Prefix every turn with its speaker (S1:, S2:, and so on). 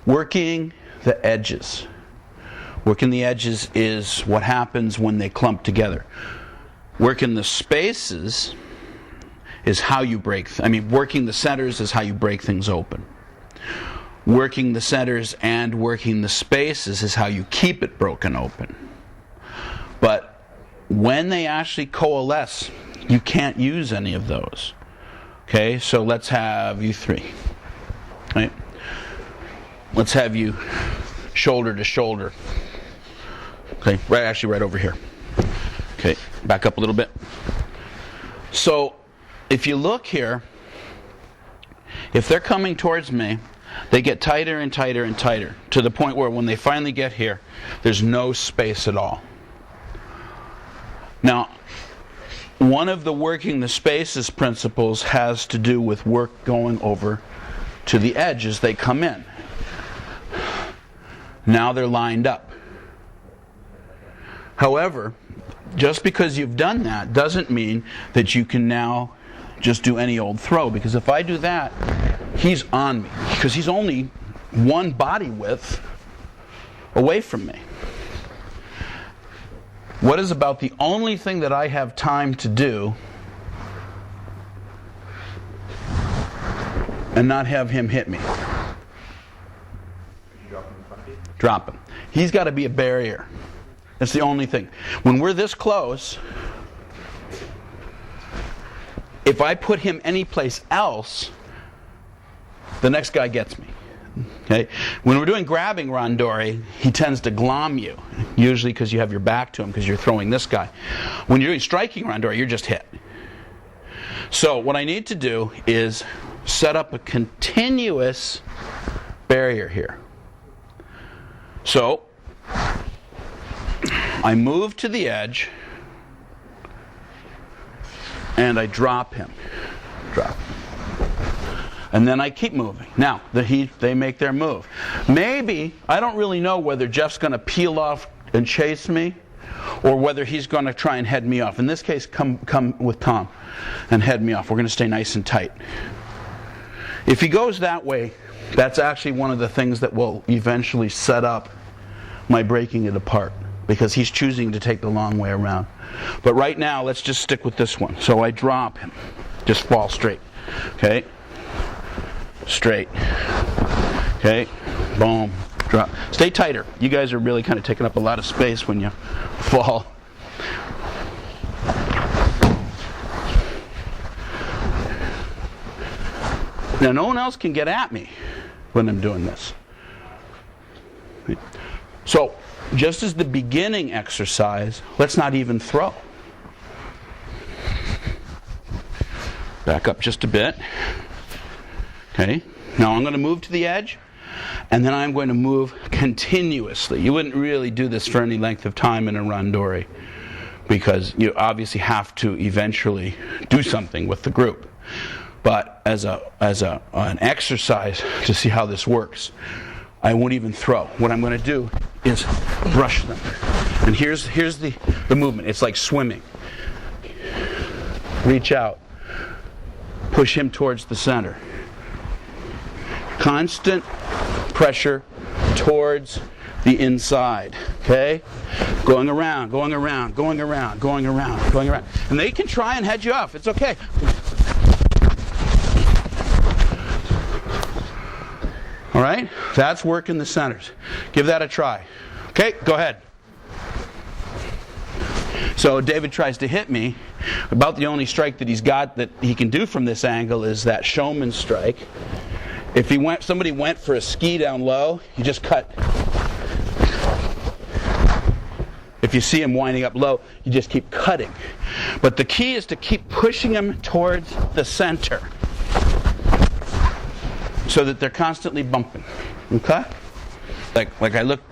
S1: Working the edges. Working the edges is what happens when they clump together. Working the spaces is how you working the centers is how you break things open. Working the centers and working the spaces is how you keep it broken open. But when they actually coalesce, you can't use any of those. Okay, so let's have you three. Right? Let's have you shoulder to shoulder. Okay, right over here. Okay, back up a little bit. So, if you look here, if they're coming towards me, they get tighter and tighter and tighter, to the point where when they finally get here, there's no space at all. Now, one of the working the spaces principles has to do with work going over to the edge as they come in. Now they're lined up. However, just because you've done that doesn't mean that you can now just do any old throw, because if I do that, he's on me, because he's only one body width away from me. What is about the only thing that I have time to do and not have him hit me? Drop him. He's got to be a barrier. That's the only thing. When we're this close, if I put him anyplace else, the next guy gets me. Okay? When we're doing grabbing Randori, he tends to glom you, usually because you have your back to him because you're throwing this guy. When you're doing striking Randori, you're just hit. So what I need to do is set up a continuous barrier here. So I move to the edge and I drop him. Drop. And then I keep moving. Now, they make their move. Maybe, I don't really know whether Jeff's going to peel off and chase me, or whether he's going to try and head me off. In this case, come with Tom and head me off. We're going to stay nice and tight. If he goes that way, that's actually one of the things that will eventually set up my breaking it apart, because he's choosing to take the long way around. But right now, let's just stick with this one. So I drop him. Just fall straight. Okay? Straight. Okay? Boom. Drop. Stay tighter. You guys are really kind of taking up a lot of space when you fall. Now, no one else can get at me when I'm doing this. So, just as the beginning exercise, let's not even throw. Back up just a bit. Okay. Now I'm going to move to the edge, and then I'm going to move continuously. You wouldn't really do this for any length of time in a Randori, because you obviously have to eventually do something with the group. But as an exercise to see how this works, I won't even throw. What I'm going to do is brush them. And here's the movement. It's like swimming. Reach out. Push him towards the center. Constant pressure towards the inside. Okay? Going around, going around, going around, going around, going around. And they can try and head you off. It's okay. All right? That's working the centers. Give that a try. Okay? Go ahead. So David tries to hit me. About the only strike that he's got that he can do from this angle is that showman strike. If somebody went for a ski down low, you just cut. If you see him winding up low, you just keep cutting. But the key is to keep pushing him towards the center, so that they're constantly bumping. Okay? Like I look